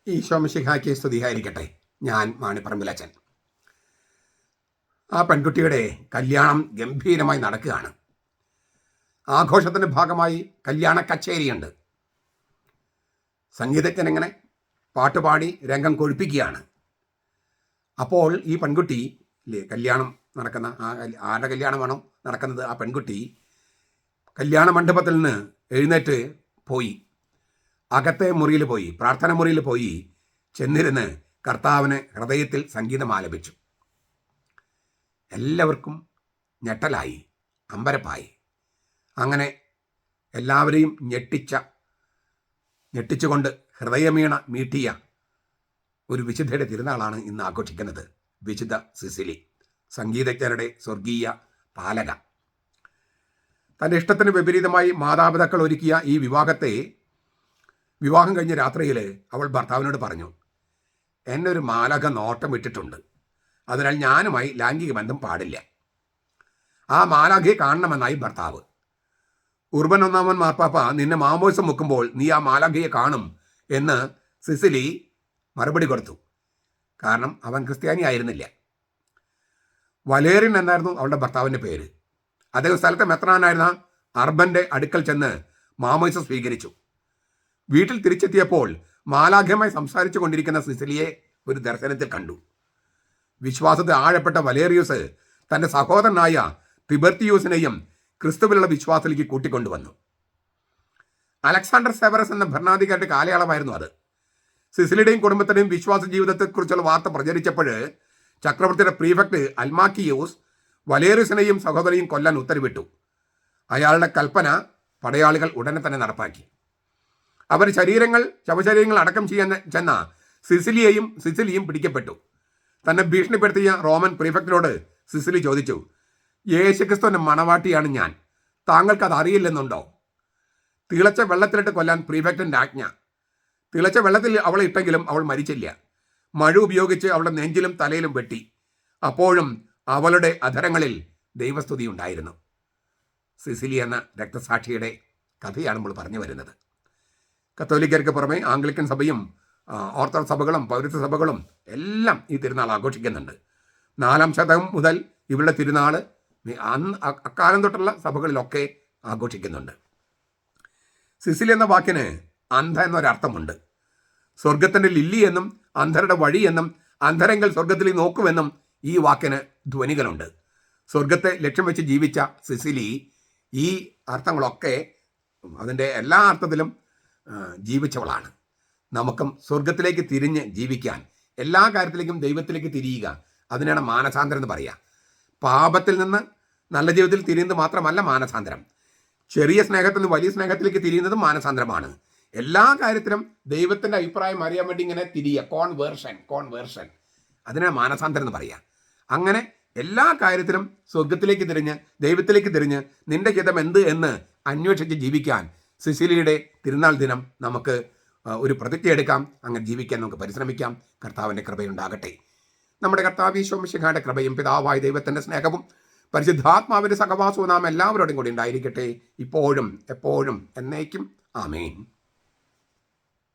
ഈശോ മിശിഹായ്ക്ക് സ്തുതിയായിരിക്കട്ടെ. ഞാൻ മാണിപ്പറമ്പിലച്ചൻ. ആ പെൺകുട്ടിയുടെ കല്യാണം ഗംഭീരമായി നടക്കുകയാണ്. ആഘോഷത്തിൻ്റെ ഭാഗമായി കല്യാണ കച്ചേരിയുണ്ട്. സംഗീതജ്ഞനിങ്ങനെ പാട്ടുപാടി രംഗം കൊഴുപ്പിക്കുകയാണ്. അപ്പോൾ ഈ പെൺകുട്ടി കല്യാണം നടക്കുന്ന ആരുടെ കല്യാണമാണോ നടക്കുന്നത്, ആ പെൺകുട്ടി കല്യാണ മണ്ഡപത്തിൽ നിന്ന് എഴുന്നേറ്റ് പോയി അകത്തെ മുറിയിൽ പോയി, പ്രാർത്ഥന മുറിയിൽ പോയി ചെന്നിരുന്ന് കർത്താവിന് ഹൃദയത്തിൽ സംഗീതം ആലപിച്ചു. എല്ലാവർക്കും ഞെട്ടലായി, അമ്പരപ്പായി. അങ്ങനെ എല്ലാവരെയും ഞെട്ടിച്ചുകൊണ്ട് ഹൃദയമീണ മീട്ടിയ ഒരു വിശുദ്ധയുടെ തിരുനാളാണ് ഇന്ന് ആഘോഷിക്കുന്നത്. വിശുദ്ധ സിസിലി, സംഗീതജ്ഞരുടെ സ്വർഗീയ പാലക. തൻ്റെ ഇഷ്ടത്തിന് വിപരീതമായി മാതാപിതാക്കൾ ഒരുക്കിയ ഈ വിവാഹം കഴിഞ്ഞ രാത്രിയിൽ അവൾ ഭർത്താവിനോട് പറഞ്ഞു, എന്നെ ഒരു മാലക നോട്ടം ഇട്ടിട്ടുണ്ട്, അതിനാൽ ഞാനുമായി ലൈംഗിക ബന്ധം പാടില്ല. ആ മാലാഖയെ കാണണമെന്നായി ഭർത്താവ്. ഉർബൻ 1 മാർപ്പാപ്പ നിന്നെ മാമോസം മുക്കുമ്പോൾ നീ ആ മാലാഖയെ കാണും എന്ന് സിസിലി മറുപടി കൊടുത്തു. കാരണം അവൻ ക്രിസ്ത്യാനി ആയിരുന്നില്ല. വലേറിയൻ എന്നായിരുന്നു അവളുടെ ഭർത്താവിൻ്റെ പേര്. അദ്ദേഹം സ്ഥലത്തെ മെത്രാനായിരുന്ന അർബൻ്റെ അടുക്കൽ ചെന്ന് മാമോസം സ്വീകരിച്ചു. വീട്ടിൽ തിരിച്ചെത്തിയപ്പോൾ മാലാഖയുമായി സംസാരിച്ചു കൊണ്ടിരിക്കുന്ന സിസിലിയെ ഒരു ദർശനത്തിൽ കണ്ടു. വിശ്വാസത്തിൽ ആഴപ്പെട്ട വലേറിയൂസ് തൻ്റെ സഹോദരനായ തിബർത്തിയൂസിനെയും ക്രിസ്തുവിലുള്ള വിശ്വാസത്തിലേക്ക് കൂട്ടിക്കൊണ്ടുവന്നു. അലക്സാണ്ടർ സെവറസ് എന്ന ഭരണാധികാരിയുടെ കാലയളവായിരുന്നു അത്. സിസിലിയുടെയും കുടുംബത്തിൻ്റെയും വിശ്വാസ ജീവിതത്തെക്കുറിച്ചുള്ള വാർത്ത പ്രചരിച്ചപ്പോൾ ചക്രവർത്തിയുടെ പ്രീഫെക്ട് അൽമാക്കിയൂസ് വലേറിയസിനെയും സഹോദരനെയും കൊല്ലാൻ ഉത്തരവിട്ടു. അയാളുടെ കൽപ്പന പടയാളികൾ ഉടനെ തന്നെ നടപ്പാക്കി. അവർ ശവശരീരങ്ങൾ അടക്കം ചെയ്യാൻ ചെന്ന സിസിലിയും പിടിക്കപ്പെട്ടു. തന്നെ ഭീഷണിപ്പെടുത്തിയ റോമൻ പ്രീഫെക്റ്റിനോട് സിസിലി ചോദിച്ചു, യേശുക്രിസ്തുവിൻ്റെ മണവാട്ടിയാണ് ഞാൻ, താങ്കൾക്കത് അറിയില്ലെന്നുണ്ടോ? തിളച്ച വെള്ളത്തിലിട്ട് കൊല്ലാൻ പ്രീഫെക്റ്റിൻ്റെ ആജ്ഞ. തിളച്ച വെള്ളത്തിൽ അവളെ ഇട്ടെങ്കിലും അവൾ മരിച്ചില്ല. മഴ ഉപയോഗിച്ച് അവളുടെ നെഞ്ചിലും തലയിലും വെട്ടി. അപ്പോഴും അവളുടെ അധരങ്ങളിൽ ദൈവസ്തുതി ഉണ്ടായിരുന്നു. സിസിലി എന്ന രക്തസാക്ഷിയുടെ കഥയാണ് നമ്മൾ പറഞ്ഞു വരുന്നത്. കത്തോലിക്കർക്ക് പുറമെ ആംഗ്ലിക്കൻ സഭയും ഓർത്തഡോക്സ് സഭകളും പൗരസ്ത്യ സഭകളും എല്ലാം ഈ തിരുനാൾ ആഘോഷിക്കുന്നുണ്ട്. 4-ാം ശതകം മുതൽ ഇവരുടെ തിരുനാൾ അക്കാലം തൊട്ടുള്ള സഭകളിലൊക്കെ ആഘോഷിക്കുന്നുണ്ട്. സിസിലി എന്ന വാക്കിന് അന്ധ എന്നൊരർത്ഥമുണ്ട്. സ്വർഗത്തിൻ്റെ ലില്ലി എന്നും അന്ധരുടെ വഴി എന്നും അന്ധരെങ്കിൽ സ്വർഗത്തിൽ നോക്കുമെന്നും ഈ വാക്കിന് ധ്വനികളുണ്ട്. സ്വർഗത്തെ ലക്ഷ്യം വെച്ച് ജീവിച്ച സിസിലി ഈ അർത്ഥങ്ങളൊക്കെ അതിൻ്റെ എല്ലാ അർത്ഥത്തിലും ജീവിച്ചവളാണ്. നമുക്കും സ്വർഗത്തിലേക്ക് തിരിഞ്ഞ് ജീവിക്കാൻ, എല്ലാ കാര്യത്തിലേക്കും ദൈവത്തിലേക്ക് തിരിയുക, അതിനാണ് മാനസാന്തരം എന്ന് പറയുക. പാപത്തിൽ നിന്ന് നല്ല ജീവിതത്തിൽ തിരിയുന്നത് മാത്രമല്ല മാനസാന്തരം. ചെറിയ സ്നേഹത്തിൽ നിന്ന് വലിയ സ്നേഹത്തിലേക്ക് തിരിയുന്നതും മാനസാന്തരമാണ്. എല്ലാ കാര്യത്തിലും ദൈവത്തിൻ്റെ അഭിപ്രായം അറിയാൻ വേണ്ടി ഇങ്ങനെ തിരിയുക, കോൺവേർഷൻ, അതിനാണ് മാനസാന്തരം എന്ന് പറയുക. അങ്ങനെ എല്ലാ കാര്യത്തിലും സ്വർഗത്തിലേക്ക് തിരിഞ്ഞ് ദൈവത്തിലേക്ക് തിരിഞ്ഞ് നിന്റെ ഹിതം എന്ത് എന്ന് അന്വേഷിച്ച് ജീവിക്കാൻ സിസിലിയുടെ തിരുനാൾ ദിനം നമുക്ക് ഒരു പ്രതിജ്ഞ എടുക്കാം. അങ്ങനെ ജീവിക്കാൻ നമുക്ക് പരിശ്രമിക്കാം. കർത്താവിൻ്റെ കൃപയുണ്ടാകട്ടെ. നമ്മുടെ കർത്താവ് ഈശോ മിശിഹായുടെ കൃപയും പിതാവായ ദൈവത്തിൻ്റെ സ്നേഹവും പരിശുദ്ധാത്മാവിൻ്റെ സഹവാസവും നാം എല്ലാവരോടും കൂടി ഉണ്ടായിരിക്കട്ടെ, ഇപ്പോഴും എപ്പോഴും എന്നേക്കും. ആമേൻ.